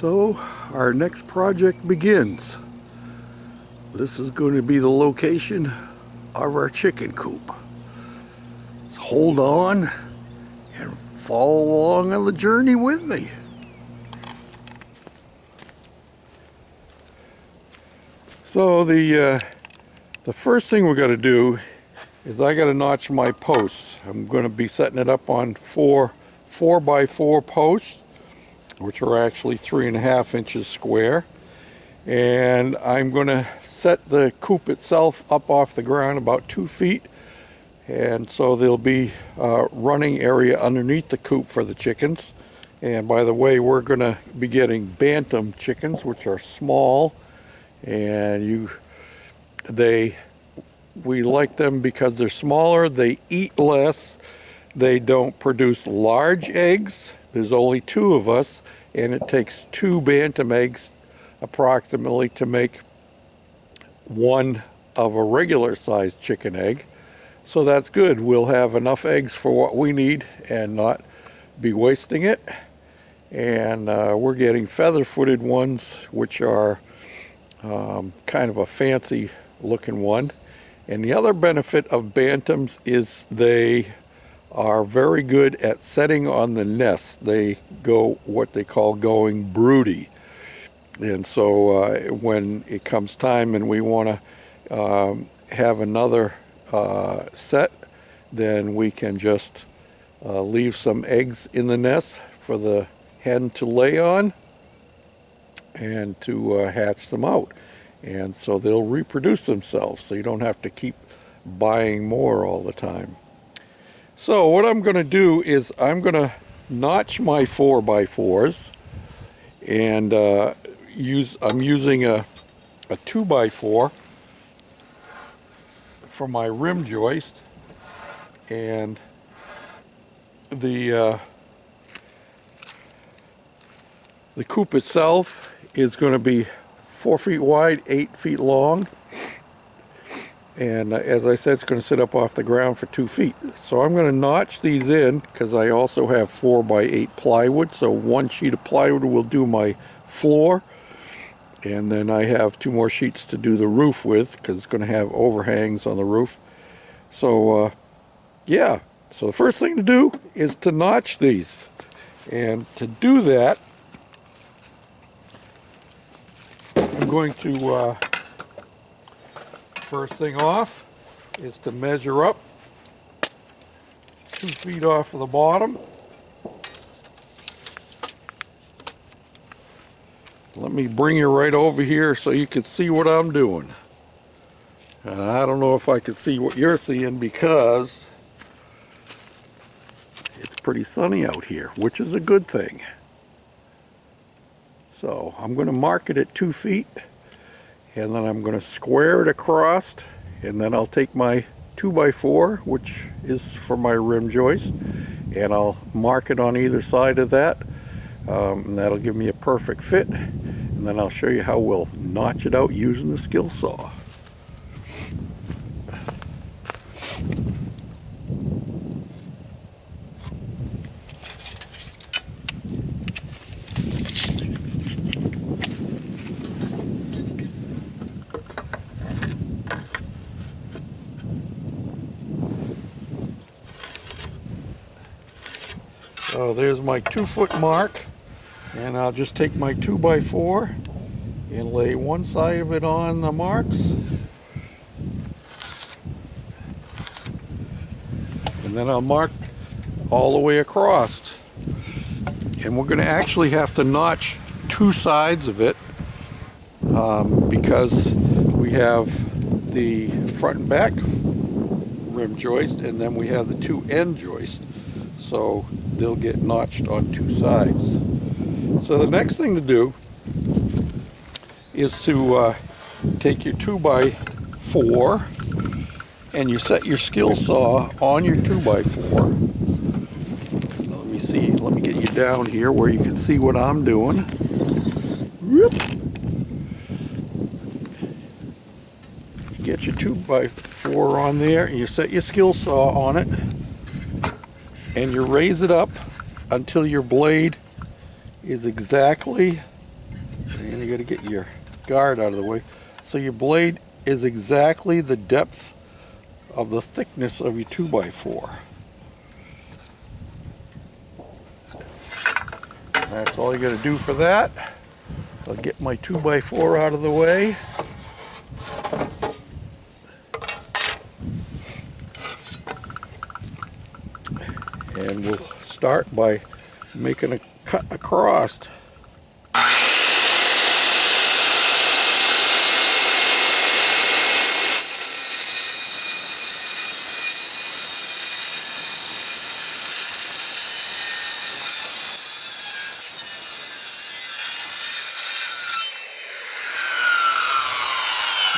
So our next project begins. This is going to be the location of our chicken coop. So hold on and follow along on the journey with me. So the first thing we're going to do is I got to notch my posts. I'm going to be setting it up on four by 4 posts, which are actually 3.5 inches square. And I'm going to set the coop itself up off the ground about 2 feet. And so there'll be a running area underneath the coop for the chickens. And by the way, we're going to be getting bantam chickens, which are small. And we like them because they're smaller, they eat less, they don't produce large eggs. There's only 2 of us, and it takes 2 bantam eggs approximately to make 1 of a regular sized chicken egg. So that's good. We'll have enough eggs for what we need and not be wasting it. And we're getting feather-footed ones, which are kind of a fancy looking one. And the other benefit of bantams is they are very good at setting on the nest. They go what they call going broody. And so when it comes time and we want to have another set, then we can just leave some eggs in the nest for the hen to lay on and to hatch them out. And so they'll reproduce themselves, so you don't have to keep buying more all the time. So what I'm going to do is I'm going to notch my 4x4s, and I'm using a 2x4 for my rim joist, and the coop itself is going to be 4 feet wide, 8 feet long, and as I said, it's going to sit up off the ground for 2 feet. So I'm going to notch these in because I also have 4x8 plywood, so 1 sheet of plywood will do my floor, and then I have 2 more sheets to do the roof with because it's going to have overhangs on the roof. So yeah, so the first thing to do is to notch these, and to do that I'm going to, first thing off is to measure up 2 feet off of the bottom. Let me bring you right over here so you can see what I'm doing. I don't know if I can see what you're seeing because it's pretty sunny out here, which is a good thing. So I'm going to mark it at 2 feet, and then I'm going to square it across, and then I'll take my 2x4, which is for my rim joist, and I'll mark it on either side of that, and that'll give me a perfect fit. And then I'll show you how we'll notch it out using the skill saw. So there's my 2-foot mark, and I'll just take my 2x4 and lay one side of it on the marks, and then I'll mark all the way across. And we're going to actually have to notch 2 sides of it because we have the front and back rim joist, and then we have the 2 end joists. So they'll get notched on 2 sides. So the next thing to do is to take your 2x4 and you set your skill saw on your 2x4. Let me see, let me get you down here where you can see what I'm doing. Whoop. Get your 2x4 on there and you set your skill saw on it, and you raise it up until your blade is exactly got to get your guard out of the way. So your blade is exactly the depth of the thickness of your 2x4. That's all you got to do for that. I'll get my 2x4 out of the way. And we'll start by making a cut across.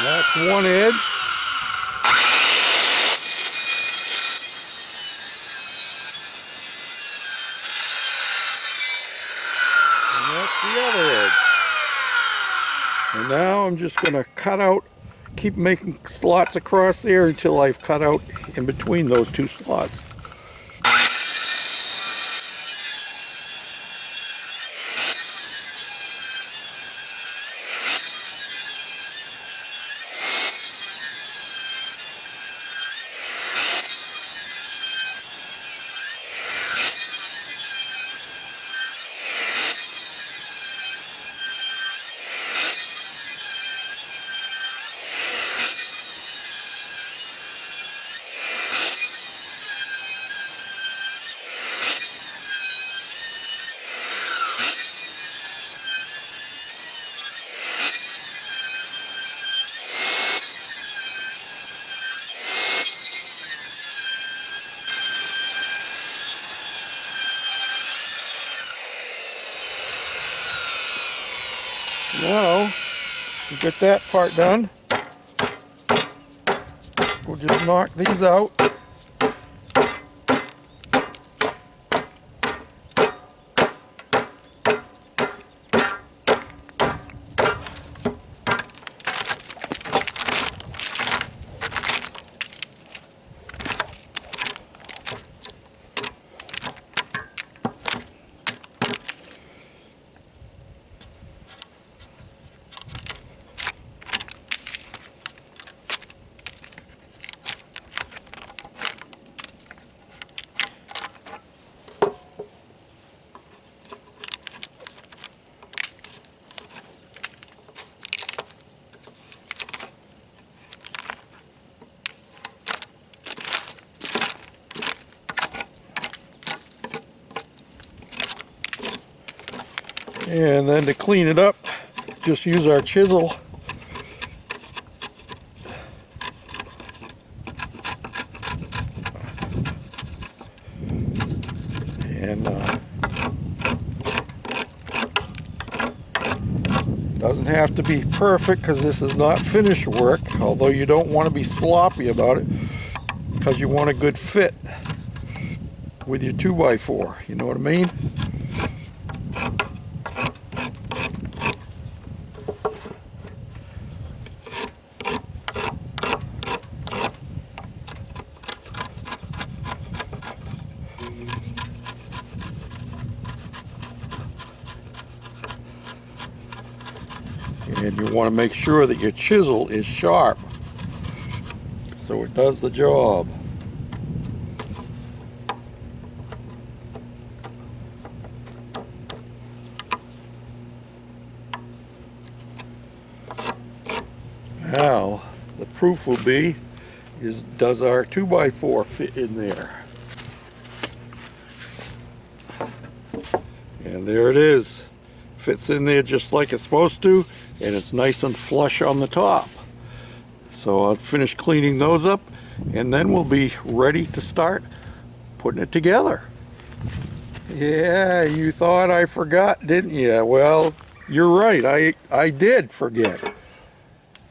That's one edge. And that's the other edge. And now I'm just going to cut out, keep making slots across there until I've cut out in between those two slots. Now, to get that part done, we'll just knock these out. And then to clean it up, just use our chisel. And doesn't have to be perfect because this is not finished work, although you don't want to be sloppy about it because you want a good fit with your 2x4, you know what I mean? And you want to make sure that your chisel is sharp so it does the job. Now, the proof will be, does our 2x4 fit in there? And there it is. Fits in there just like it's supposed to, and it's nice and flush on the top. So I'll finish cleaning those up, and then we'll be ready to start putting it together. Yeah, you thought I forgot, didn't you? Well, you're right, I did forget.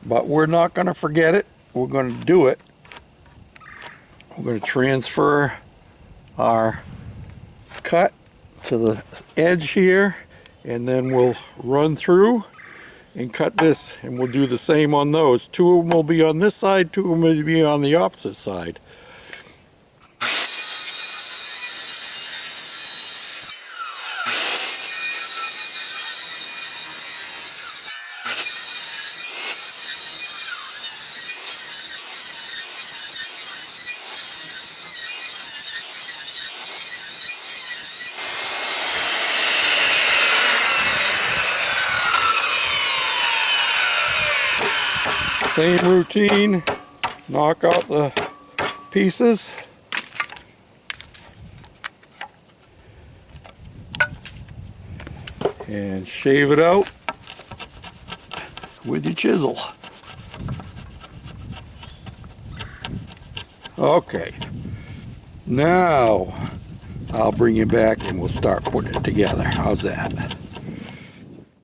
But we're not going to forget it. We're going to do it. We're going to transfer our cut to the edge here, and then we'll run through and cut this, and we'll do the same on those. Two of them will be on this side, two of them will be on the opposite side. Same routine, knock out the pieces. And shave it out with your chisel. Okay, now I'll bring you back and we'll start putting it together. How's that?